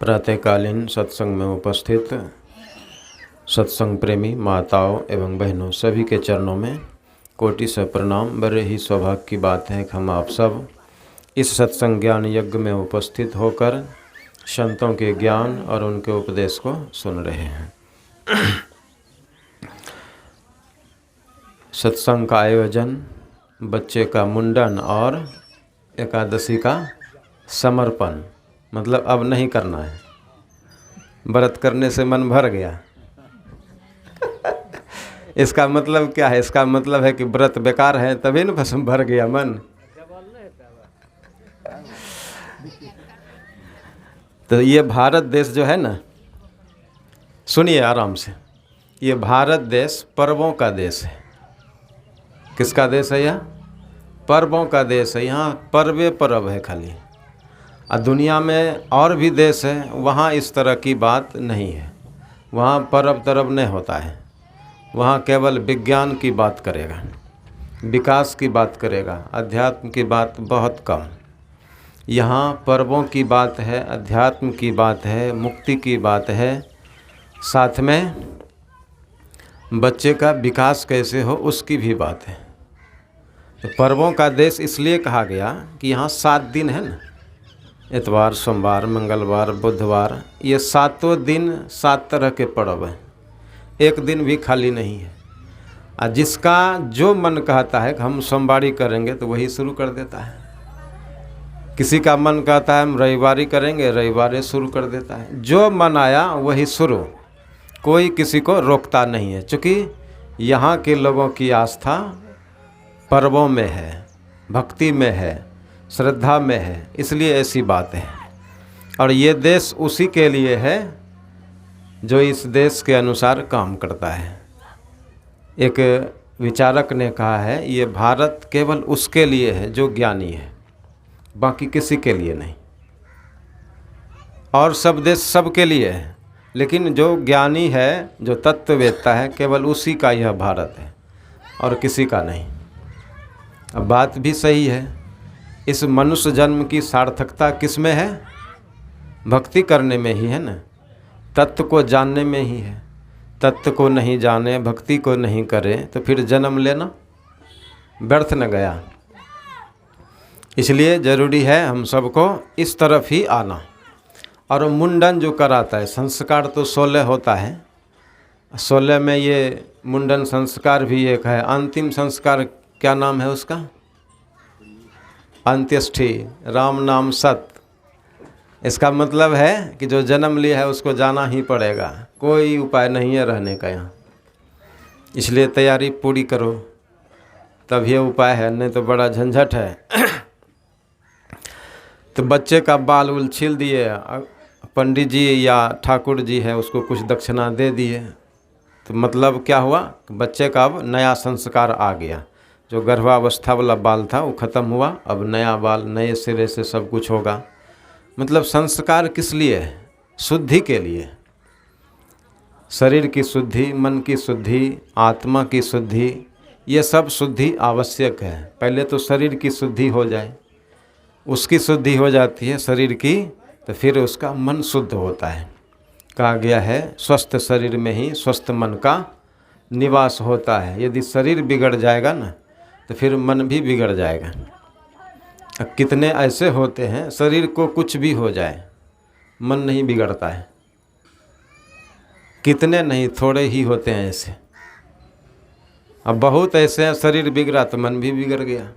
प्रातःकालीन सत्संग में उपस्थित सत्संग प्रेमी माताओं एवं बहनों सभी के चरणों में कोटि से प्रणाम। बड़े ही सौभाग्य की बात है कि हम आप सब इस सत्संग ज्ञान यज्ञ में उपस्थित होकर संतों के ज्ञान और उनके उपदेश को सुन रहे हैं। सत्संग का आयोजन बच्चे का मुंडन और एकादशी का समर्पण, मतलब अब नहीं करना है। व्रत करने से मन भर गया। इसका मतलब क्या है? इसका मतलब है कि व्रत बेकार है, तभी न बस भर गया मन। तो ये भारत देश जो है ना, सुनिए आराम से, ये भारत देश पर्वों का देश है। किसका देश है? यह पर्वों का देश है। यहाँ पर्वे पर्व है खाली। और दुनिया में और भी देश है, वहाँ इस तरह की बात नहीं है। वहाँ पर्व तरव नहीं होता है। वहाँ केवल विज्ञान की बात करेगा, विकास की बात करेगा, अध्यात्म की बात बहुत कम। यहाँ पर्वों की बात है, अध्यात्म की बात है, मुक्ति की बात है, साथ में बच्चे का विकास कैसे हो उसकी भी बात है। तो पर्वों का देश इसलिए कहा गया कि यहाँ 7 दिन है ना, इतवार, सोमवार, मंगलवार, बुधवार, ये 7 दिन 7 तरह के पर्व हैं। एक दिन भी खाली नहीं है। और जिसका जो मन कहता है कि हम सोमवारी करेंगे तो वही शुरू कर देता है। किसी का मन कहता है हम रविवारी करेंगे, रविवार शुरू कर देता है। जो मन आया वही शुरू, कोई किसी को रोकता नहीं है। क्योंकि यहाँ के लोगों की आस्था पर्वों में है, भक्ति में है, श्रद्धा में है, इसलिए ऐसी बात है। और ये देश उसी के लिए है जो इस देश के अनुसार काम करता है। एक विचारक ने कहा है, ये भारत केवल उसके लिए है जो ज्ञानी है, बाकी किसी के लिए नहीं। और सब देश सबके लिए है, लेकिन जो ज्ञानी है, जो तत्ववेत्ता है, केवल उसी का यह भारत है और किसी का नहीं। अब बात भी सही है। इस मनुष्य जन्म की सार्थकता किस में है? भक्ति करने में ही है ना, तत्व को जानने में ही है। तत्व को नहीं जाने, भक्ति को नहीं करे तो फिर जन्म लेना व्यर्थ न गया। इसलिए ज़रूरी है हम सबको इस तरफ ही आना। और मुंडन जो कराता है, संस्कार तो 16 होता है। 16 में ये मुंडन संस्कार भी एक है। अंतिम संस्कार क्या नाम है उसका? अंत्येष्टि, राम नाम सत्य। इसका मतलब है कि जो जन्म लिया है उसको जाना ही पड़ेगा, कोई उपाय नहीं है रहने का यहाँ। इसलिए तैयारी पूरी करो, तब ये उपाय है, नहीं तो बड़ा झंझट है। तो बच्चे का बाल उल छील दिए, पंडित जी या ठाकुर जी है उसको कुछ दक्षिणा दे दिए, तो मतलब क्या हुआ? बच्चे का अब नया संस्कार आ गया। जो गर्भावस्था वाला बाल था वो ख़त्म हुआ, अब नया बाल, नए सिरे से सब कुछ होगा। मतलब संस्कार किस लिए है? शुद्धि के लिए। शरीर की शुद्धि, मन की शुद्धि, आत्मा की शुद्धि, ये सब शुद्धि आवश्यक है। पहले तो शरीर की शुद्धि हो जाए, उसकी शुद्धि हो जाती है शरीर की, तो फिर उसका मन शुद्ध होता है। कहा गया है स्वस्थ शरीर में ही स्वस्थ मन का निवास होता है। यदि शरीर बिगड़ जाएगा ना तो फिर मन भी बिगड़ जाएगा। कितने ऐसे होते हैं शरीर को कुछ भी हो जाए, मन नहीं बिगड़ता है। कितने नहीं, थोड़े ही होते हैं ऐसे। अब बहुत ऐसे हैं शरीर बिगड़ा तो मन भी बिगड़ गया।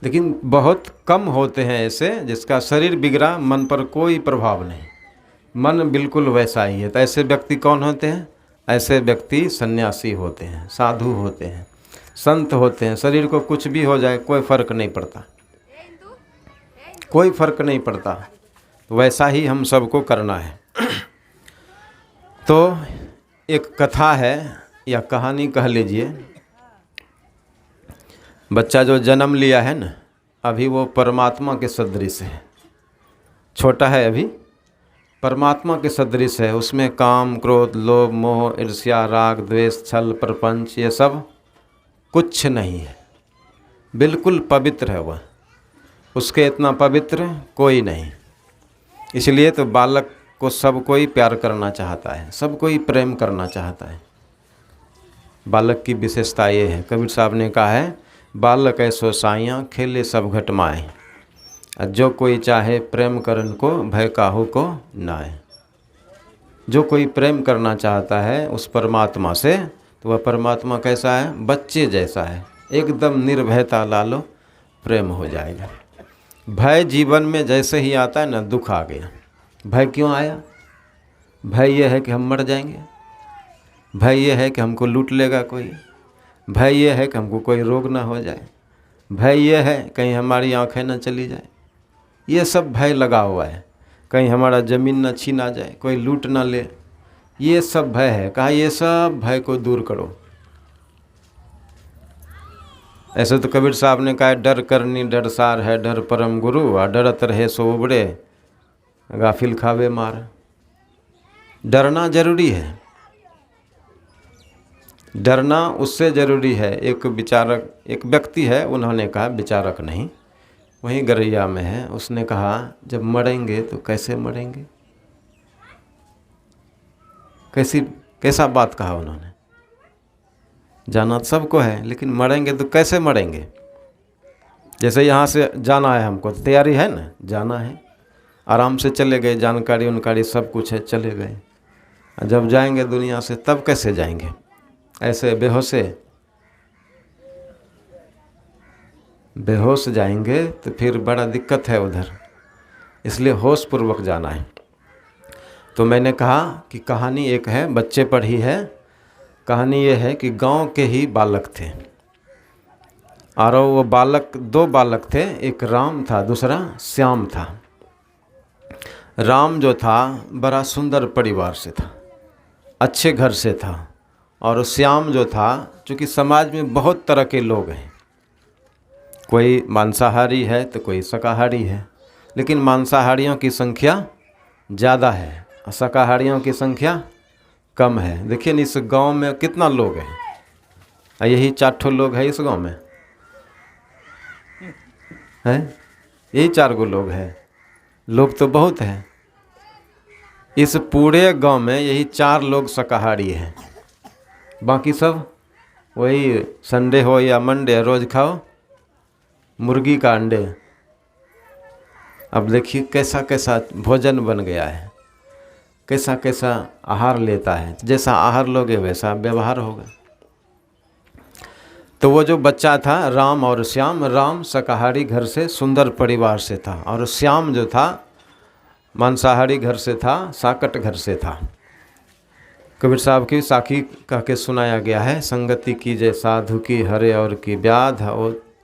लेकिन बहुत कम होते हैं ऐसे जिसका शरीर बिगड़ा, मन पर कोई प्रभाव नहीं, मन बिल्कुल वैसा ही है। तो ऐसे व्यक्ति कौन होते हैं? ऐसे व्यक्ति सन्यासी होते हैं, साधु होते हैं, संत होते हैं। शरीर को कुछ भी हो जाए कोई फर्क नहीं पड़ता, कोई फर्क नहीं पड़ता। वैसा ही हम सबको करना है। तो एक कथा है या कहानी कह लीजिए। बच्चा जो जन्म लिया है ना, अभी वो परमात्मा के सदृश है। छोटा है अभी, परमात्मा के सदृश है। उसमें काम, क्रोध, लोभ, मोह, ईर्ष्या, राग, द्वेष, छल, प्रपंच, ये सब कुछ नहीं है। बिल्कुल पवित्र है वह, उसके इतना पवित्र कोई नहीं। इसलिए तो बालक को सब कोई प्यार करना चाहता है, सब कोई प्रेम करना चाहता है। बालक की विशेषता ये है, कबीर साहब ने कहा है, बालक ऐसो साइयाँ खेले सब घटमाए, जो कोई चाहे प्रेम करन को भय काहू को नाए। जो कोई प्रेम करना चाहता है उस परमात्मा से, तो वह परमात्मा कैसा है? बच्चे जैसा है, एकदम निर्भयता लालो प्रेम हो जाएगा। भय जीवन में जैसे ही आता है ना, दुख आ गया। भय क्यों आया? भय ये है कि हम मर जाएंगे, भय ये है कि हमको लूट लेगा कोई, भय ये है कि हमको कोई रोग ना हो जाए, भय ये है कहीं हमारी आंखें ना चली जाए। ये सब भय लगा हुआ है, कहीं हमारा ज़मीन ना छीना जाए, कोई लूट ना ले, ये सब भय है। कहा ये सब भय को दूर करो। ऐसे तो कबीर साहब ने कहा, डर करनी डर सार है, डर परम गुरु, और डरत रहे सो उबरे, गाफिल खावे मार। डरना जरूरी है, डरना उससे ज़रूरी है। एक विचारक, एक व्यक्ति है, उन्होंने कहा, विचारक नहीं, वहीं गरैया में है, उसने कहा जब मरेंगे तो कैसे मरेंगे? कैसा बात कहा उन्होंने? जाना तो सबको है, लेकिन मरेंगे तो कैसे मरेंगे? जैसे यहाँ से जाना है हमको, तो तैयारी है ना, जाना है, आराम से चले गए, जानकारी उनकारी सब कुछ है, चले गए। जब जाएंगे दुनिया से तब कैसे जाएंगे? ऐसे बेहोश जाएंगे तो फिर बड़ा दिक्कत है उधर, इसलिए होश पूर्वक जाना है। तो मैंने कहा कि कहानी एक है, बच्चे पढ़ी है। कहानी ये है कि गांव के ही बालक थे, और वो बालक, दो बालक थे, एक राम था, दूसरा श्याम था। राम जो था बड़ा सुंदर परिवार से था, अच्छे घर से था, और श्याम जो था, चूँकि समाज में बहुत तरह के लोग हैं, कोई मांसाहारी है तो कोई शाकाहारी है, लेकिन मांसाहारियों की संख्या ज़्यादा है और शाकाहारियों की संख्या कम है। देखिए इस गांव में कितना लोग हैं, यही 4 लोग हैं इस गांव में, हैं यही 4 लोग हैं। लोग तो बहुत हैं, इस पूरे गांव में यही 4 लोग शाकाहारी हैं, बाकी सब वही संडे हो या मंडे रोज़ खाओ मुर्गी का अंडे। अब देखिए कैसा कैसा भोजन बन गया है, कैसा कैसा आहार लेता है, जैसा आहार लोगे वैसा व्यवहार होगा। तो वो जो बच्चा था राम और श्याम, राम शाकाहारी घर से सुंदर परिवार से था, और श्याम जो था मांसाहारी घर से था, साकट घर से था। कबीर साहब की साखी कह के सुनाया गया है, संगति की जय साधु की, हरे और की व्याध,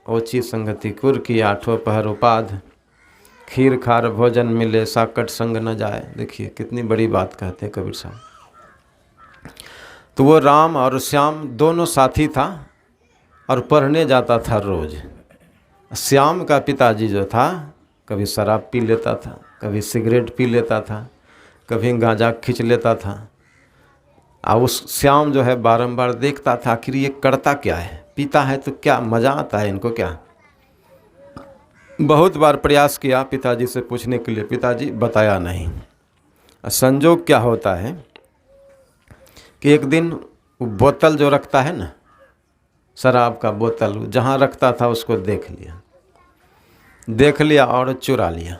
ओची संगति कुर की, 8 पहर उपाध, खीर खार भोजन मिले, साकट संग न जाए। देखिए कितनी बड़ी बात कहते हैं कबीर साहब। तो वो राम और श्याम दोनों साथी था और पढ़ने जाता था रोज़। श्याम का पिताजी जो था कभी शराब पी लेता था, कभी सिगरेट पी लेता था, कभी गांजा खींच लेता था। और उस श्याम जो है बारंबार देखता था आखिर ये करता क्या है, पीता है तो क्या मज़ा आता है इनको क्या। बहुत बार प्रयास किया पिताजी से पूछने के लिए, पिताजी बताया नहीं। संजोग क्या होता है कि एक दिन वो बोतल जो रखता है ना, शराब का बोतल जहाँ रखता था उसको देख लिया और चुरा लिया।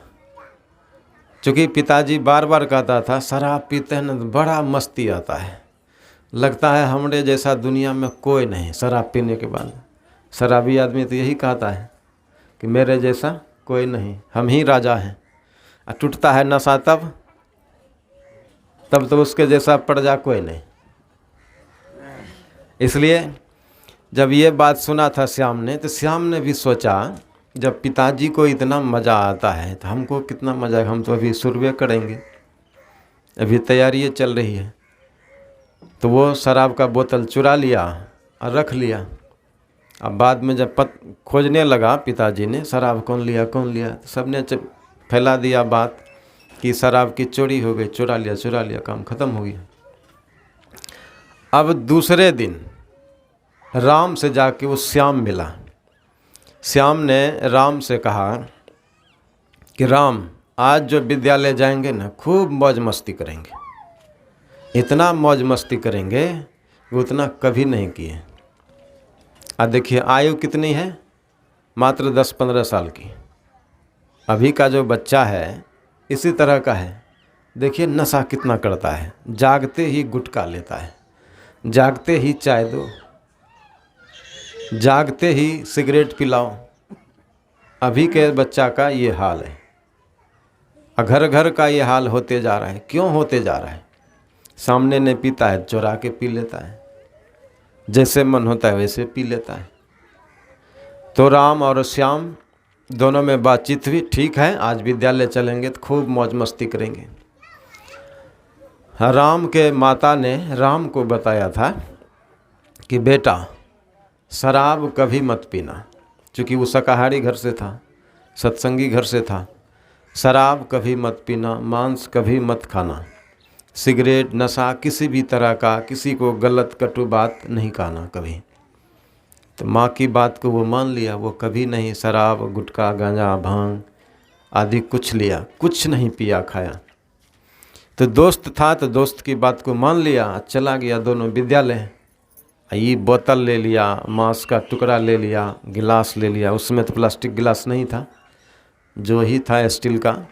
चूँकि पिताजी बार बार कहता था शराब पीते हैं ना तो बड़ा मस्ती आता है, लगता है हमारे जैसा दुनिया में कोई नहीं। शराब पीने के बाद शराबी आदमी तो यही कहता है कि मेरे जैसा कोई नहीं, हम ही राजा हैं। और टूटता है नशा तब तो उसके जैसा प्रजा कोई नहीं। इसलिए जब ये बात सुना था श्याम ने, तो श्याम ने भी सोचा जब पिताजी को इतना मज़ा आता है तो हमको कितना मज़ा, हम तो अभी शुरुए करेंगे, अभी तैयारी चल रही है। तो वो शराब का बोतल चुरा लिया और रख लिया। अब बाद में जब खोजने लगा पिताजी ने शराब कौन लिया, तो सबने फैला दिया बात कि शराब की चोरी हो गई, चुरा लिया, काम ख़त्म हो गया। अब दूसरे दिन राम से जाके वो श्याम मिला। श्याम ने राम से कहा कि राम आज जो विद्यालय जाएंगे ना, खूब मौज मस्ती करेंगे, इतना मौज मस्ती करेंगे वो उतना कभी नहीं किए। देखिए आयु कितनी है, मात्र 10-15 साल की। अभी का जो बच्चा है इसी तरह का है। देखिए नशा कितना करता है, जागते ही गुटखा लेता है, जागते ही चाय दो, जागते ही सिगरेट पिलाओ। अभी के बच्चा का ये हाल है, घर घर का ये हाल होते जा रहा है। क्यों होते जा रहा है? सामने नहीं पीता है, चुरा के पी लेता है, जैसे मन होता है वैसे पी लेता है। तो राम और श्याम दोनों में बातचीत हुई, ठीक है आज विद्यालय चलेंगे तो खूब मौज मस्ती करेंगे। राम के माता ने राम को बताया था कि बेटा शराब कभी मत पीना, क्योंकि वो शाकाहारी घर से था, सत्संगी घर से था। शराब कभी मत पीना, मांस कभी मत खाना, सिगरेट नशा किसी भी तरह का, किसी को गलत कटु बात नहीं कहना कभी। तो माँ की बात को वो मान लिया, वो कभी नहीं शराब गुटखा गांजा भांग आदि कुछ लिया, कुछ नहीं पिया खाया। तो दोस्त था तो दोस्त की बात को मान लिया, चला गया दोनों विद्यालय। ये बोतल ले लिया, मांस का टुकड़ा ले लिया, गिलास ले लिया, उसमें तो प्लास्टिक गिलास नहीं था, जो ही था स्टील का,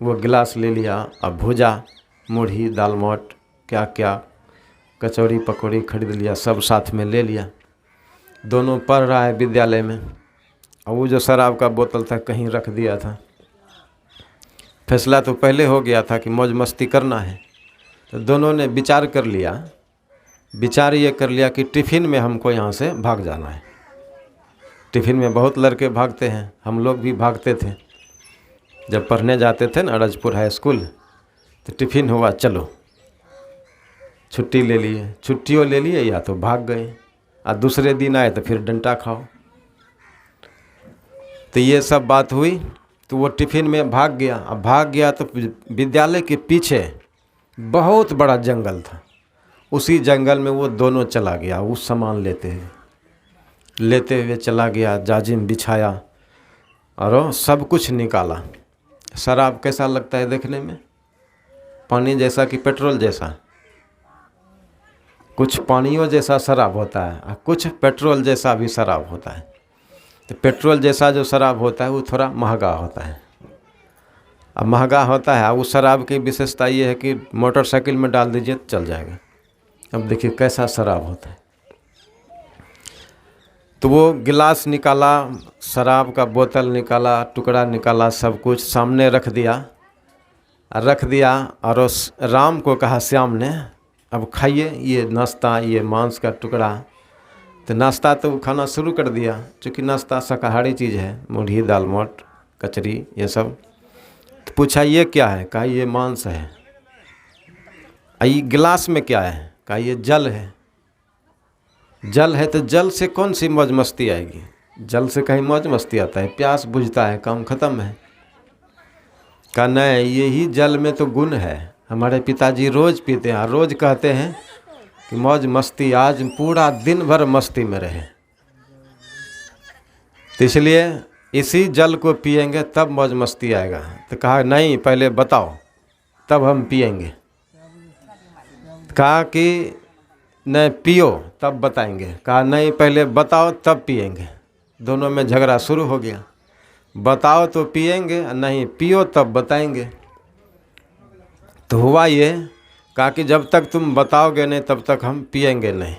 वो गिलास ले लिया। अब भुजा मुढ़ी दाल मोट क्या क्या कचौड़ी पकौड़ी खरीद लिया, सब साथ में ले लिया। दोनों पढ़ रहा है विद्यालय में, और वो जो शराब का बोतल था कहीं रख दिया था। फैसला तो पहले हो गया था कि मौज मस्ती करना है। तो दोनों ने विचार कर लिया, विचार ये कर लिया कि टिफ़िन में हमको यहाँ से भाग जाना है। टिफ़िन में बहुत लड़के भागते हैं, हम लोग भी भागते थे जब पढ़ने जाते थे ना अरजपुर हाई स्कूल। तो टिफ़िन हुआ चलो, छुट्टी ले लिए, छुट्टियों ले लिए या तो भाग गए, और दूसरे दिन आए तो फिर डंडा खाओ। तो ये सब बात हुई, तो वो टिफ़िन में भाग गया। अब भाग गया तो विद्यालय के पीछे बहुत बड़ा जंगल था, उसी जंगल में वो दोनों चला गया। वो सामान लेते हुए चला गया, जाजिम बिछाया और सब कुछ निकाला। शराब कैसा लगता है देखने में? पानी जैसा कि पेट्रोल जैसा? कुछ पानियों जैसा शराब होता है और कुछ पेट्रोल जैसा भी शराब होता है। तो पेट्रोल जैसा जो शराब होता है वो थोड़ा महंगा होता है। अब महंगा होता है, उस शराब की विशेषता ये है कि मोटरसाइकिल में डाल दीजिए तो चल जाएगा। अब देखिए कैसा शराब होता है। तो वो गिलास निकाला, शराब का बोतल निकाला, टुकड़ा निकाला, सब कुछ सामने रख दिया और उस राम को कहा श्याम ने, अब खाइए ये नाश्ता, ये मांस का टुकड़ा। तो नाश्ता तो खाना शुरू कर दिया, क्योंकि नाश्ता शाकाहारी चीज़ है, मुढ़ी दाल मोट कचरी ये सब। तो पूछा ये क्या है? कहा ये मांस है। ये गिलास में क्या है? कहा ये जल है। जल है तो जल से कौन सी मौज मस्ती आएगी? जल से कहीं मौज मस्ती आता है? प्यास बुझता है, काम खत्म है। कहा नहीं, यही जल में तो गुण है, हमारे पिताजी रोज़ पीते हैं, रोज़ कहते हैं कि मौज मस्ती, आज पूरा दिन भर मस्ती में रहे। तो इसलिए इसी जल को पिएंगे तब मौज मस्ती आएगा। तो कहा नहीं, पहले बताओ तब हम पिएंगे। कहा कि नहीं पियो तब बताएंगे। कहा नहीं, पहले बताओ तब पिएंगे। दोनों में झगड़ा शुरू हो गया। बताओ तो पिएंगे, नहीं पियो तब बताएंगे। तो हुआ ये, कहा कि जब तक तुम बताओगे नहीं तब तक हम पिएंगे नहीं।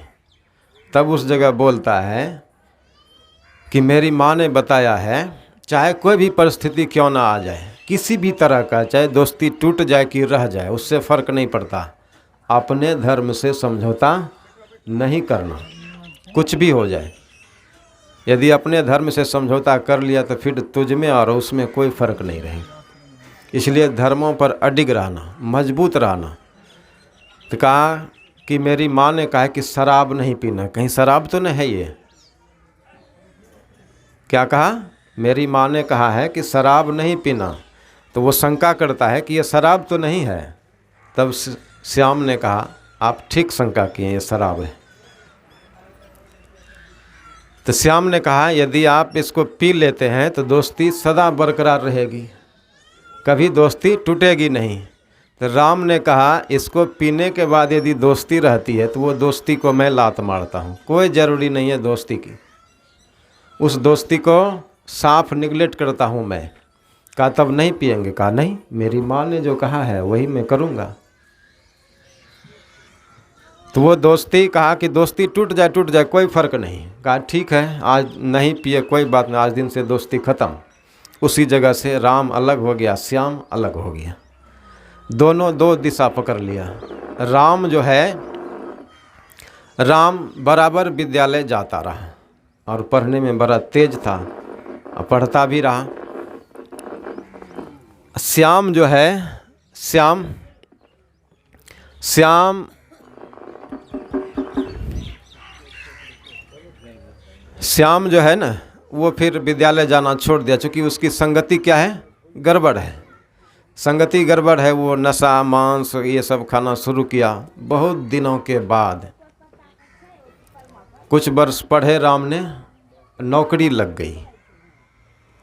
तब उस जगह बोलता है कि मेरी माँ ने बताया है, चाहे कोई भी परिस्थिति क्यों ना आ जाए, किसी भी तरह का, चाहे दोस्ती टूट जाए कि रह जाए, उससे फ़र्क नहीं पड़ता, अपने धर्म से समझौता नहीं करना। कुछ भी हो जाए, यदि अपने धर्म से समझौता कर लिया तो फिर तुझ में और उसमें कोई फ़र्क नहीं रहेगा। इसलिए धर्मों पर अडिग रहना, मजबूत रहना। तो कहा कि मेरी माँ ने कहा कि शराब नहीं पीना। कहीं शराब तो नहीं है ये? क्या कहा? मेरी माँ ने कहा है कि शराब नहीं पीना। तो वो शंका करता है कि ये शराब तो नहीं है। तब श्याम ने कहा आप ठीक शंका किए, ये शराब है। तो श्याम ने कहा यदि आप इसको पी लेते हैं तो दोस्ती सदा बरकरार रहेगी। कभी दोस्ती टूटेगी नहीं। तो राम ने कहा इसको पीने के बाद यदि दोस्ती रहती है तो वो दोस्ती को मैं लात मारता हूँ, कोई ज़रूरी नहीं है दोस्ती की, उस दोस्ती को साफ निगलेक्ट करता हूँ मैं। कहा तब नहीं पिएंगे? कहा नहीं, मेरी माँ ने जो कहा है वही मैं करूँगा। तो वो दोस्ती, कहा कि दोस्ती टूट जाए कोई फ़र्क नहीं। कहा ठीक है, आज नहीं पिए कोई बात नहीं, आज दिन से दोस्ती ख़त्म। उसी जगह से राम अलग हो गया, श्याम अलग हो गया, दोनों दो दिशा पकड़ लिया। राम जो है, राम बराबर विद्यालय जाता रहा और पढ़ने में बड़ा तेज था और पढ़ता भी रहा। श्याम जो है, श्याम जो है ना, वो फिर विद्यालय जाना छोड़ दिया, क्योंकि उसकी संगति क्या है, गड़बड़ है, संगति गड़बड़ है। वो नशा मांस ये सब खाना शुरू किया। बहुत दिनों के बाद, कुछ वर्ष पढ़े राम ने, नौकरी लग गई,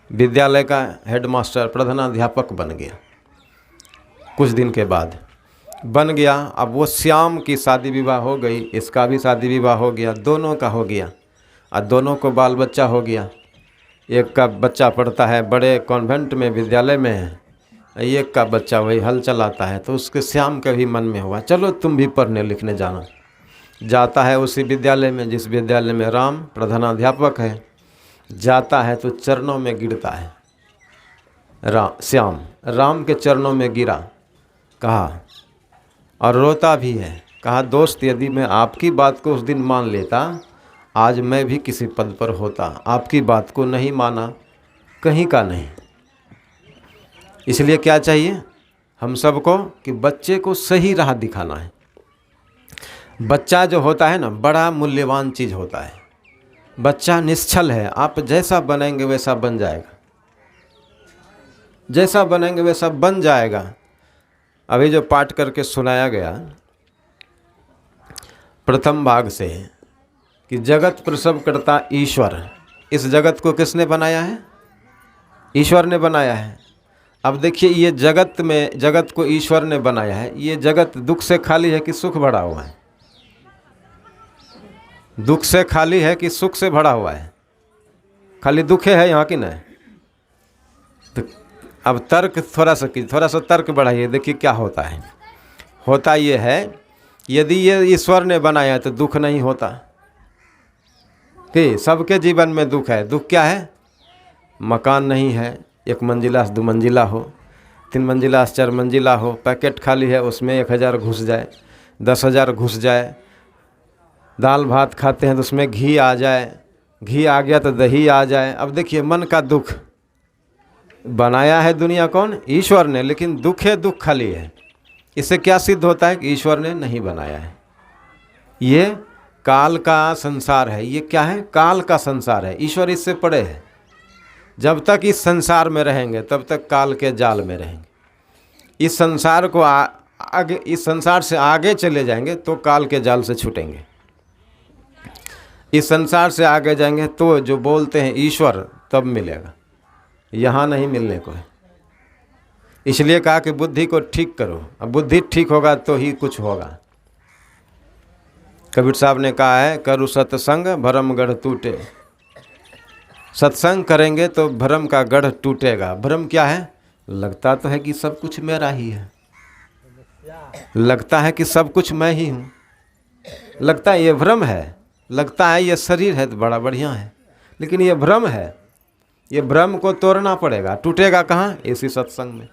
विद्यालय का हेडमास्टर प्रधानाध्यापक बन गया। कुछ दिन के बाद बन गया। अब वो श्याम की शादी विवाह हो गई, इसका भी शादी विवाह हो गया, दोनों का हो गया और दोनों को बाल बच्चा हो गया। एक का बच्चा पढ़ता है बड़े कॉन्वेंट में विद्यालय में है, एक का बच्चा वही हल चलाता है। तो उसके श्याम के भी मन में हुआ चलो तुम भी पढ़ने लिखने जाना। जाता है उसी विद्यालय में जिस विद्यालय में राम प्रधानाध्यापक है। जाता है तो चरणों में गिरता है, श्याम राम के चरणों में गिरा, कहा और रोता भी है। कहा दोस्त, यदि मैं आपकी बात को उस दिन मान लेता, आज मैं भी किसी पद पर होता। आपकी बात को नहीं माना, कहीं का नहीं। इसलिए क्या चाहिए हम सबको कि बच्चे को सही राह दिखाना है। बच्चा जो होता है ना, बड़ा मूल्यवान चीज़ होता है। बच्चा निश्चल है, आप जैसा बनाएंगे वैसा बन जाएगा, जैसा बनाएंगे वैसा बन जाएगा। अभी जो पाठ करके सुनाया गया प्रथम भाग से कि जगत प्रसव करता ईश्वर, इस जगत को किसने बनाया है? ईश्वर ने बनाया है। अब देखिए, ये जगत को ईश्वर ने बनाया है। ये जगत दुख से खाली है कि सुख भरा हुआ है? दुख से खाली है कि सुख से भरा हुआ है? खाली दुख है यहाँ की नहीं। तो अब तर्क थोड़ा सा तर्क बढ़ाइए, देखिए क्या होता है। होता ये है, यदि ये ईश्वर ने बनाया है तो दुख नहीं होता कि सबके जीवन में दुख है। दुख क्या है? मकान नहीं है, 1 मंजिला से 2 मंजिला हो, 3 मंजिला से 4 मंजिला हो, पैकेट खाली है उसमें 1000 घुस जाए, 10,000 घुस जाए। दाल भात खाते हैं तो उसमें घी आ जाए, घी आ गया तो दही आ जाए। अब देखिए मन का दुख। बनाया है दुनिया कौन? ईश्वर ने, लेकिन दुख है, दुख खाली है। इससे क्या सिद्ध होता है कि ईश्वर ने नहीं बनाया है। ये काल का संसार है। ये क्या है? काल का संसार है। ईश्वर इससे परे है। जब तक इस संसार में रहेंगे तब तक काल के जाल में रहेंगे। इस संसार को आगे, इस संसार से आगे चले जाएंगे तो काल के जाल से छूटेंगे। इस संसार से आगे जाएंगे तो जो बोलते हैं ईश्वर तब मिलेगा, यहाँ नहीं मिलने को है। इसलिए कहा कि बुद्धि को ठीक करो। अब बुद्धि ठीक होगा तो ही कुछ होगा। कबीर साहब ने कहा है, करो सत्संग भरम गढ़ टूटे। सत्संग करेंगे तो भ्रम का गढ़ टूटेगा। भ्रम क्या है? लगता तो है कि सब कुछ मेरा ही है, लगता है कि सब कुछ मैं ही हूँ, लगता है ये भ्रम है, लगता है ये शरीर है तो बड़ा बढ़िया है, लेकिन ये भ्रम है। ये भ्रम को तोड़ना पड़ेगा। टूटेगा कहाँ? इसी सत्संग में।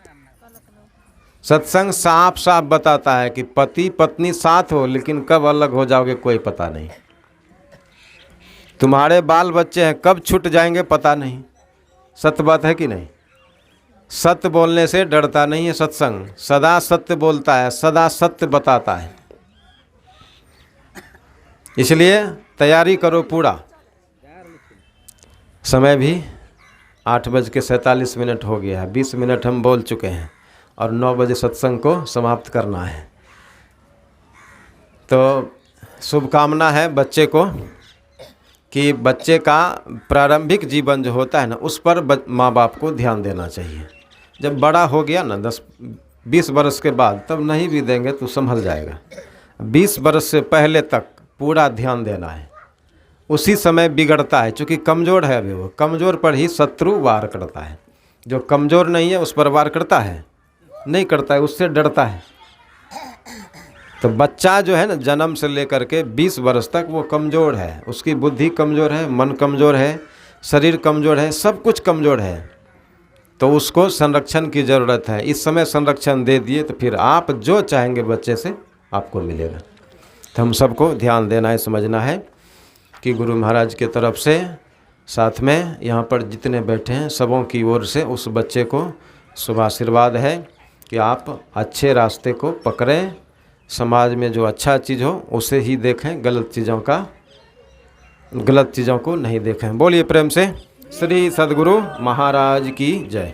सत्संग साफ साफ बताता है कि पति पत्नी साथ हो, लेकिन कब अलग हो जाओगे कोई पता नहीं। तुम्हारे बाल बच्चे हैं, कब छूट जाएंगे पता नहीं। सत्य बात है कि नहीं? सत्य बोलने से डरता नहीं है सत्संग। सदा सत्य बोलता है, सदा सत्य बताता है। इसलिए तैयारी करो पूरा। समय भी 8:47 हो गया है। 20 मिनट हम बोल चुके हैं और 9 बजे सत्संग को समाप्त करना है। तो शुभकामना है बच्चे को कि बच्चे का प्रारंभिक जीवन जो होता है ना, उस पर माँ बाप को ध्यान देना चाहिए। जब बड़ा हो गया ना 10-20 बरस के बाद, तब नहीं भी देंगे तो संभल जाएगा। 20 बरस से पहले तक पूरा ध्यान देना है। उसी समय बिगड़ता है, चूँकि कमज़ोर है अभी, वो कमज़ोर पर ही शत्रु वार करता है। जो कमज़ोर नहीं है उस पर वार करता है? नहीं करता है, उससे डरता है। तो बच्चा जो है ना, जन्म से लेकर के 20 वर्ष तक वो कमज़ोर है, उसकी बुद्धि कमज़ोर है, मन कमज़ोर है, शरीर कमज़ोर है, सब कुछ कमज़ोर है। तो उसको संरक्षण की ज़रूरत है। इस समय संरक्षण दे दिए तो फिर आप जो चाहेंगे बच्चे से आपको मिलेगा। तो हम सबको ध्यान देना है, समझना है कि गुरु महाराज के तरफ से, साथ में यहाँ पर जितने बैठे हैं सबों की ओर से उस बच्चे को शुभ आशीर्वाद है कि आप अच्छे रास्ते को पकड़ें, समाज में जो अच्छा चीज़ हो उसे ही देखें, गलत चीज़ों को नहीं देखें। बोलिए प्रेम से श्री सद्गुरु महाराज की जय।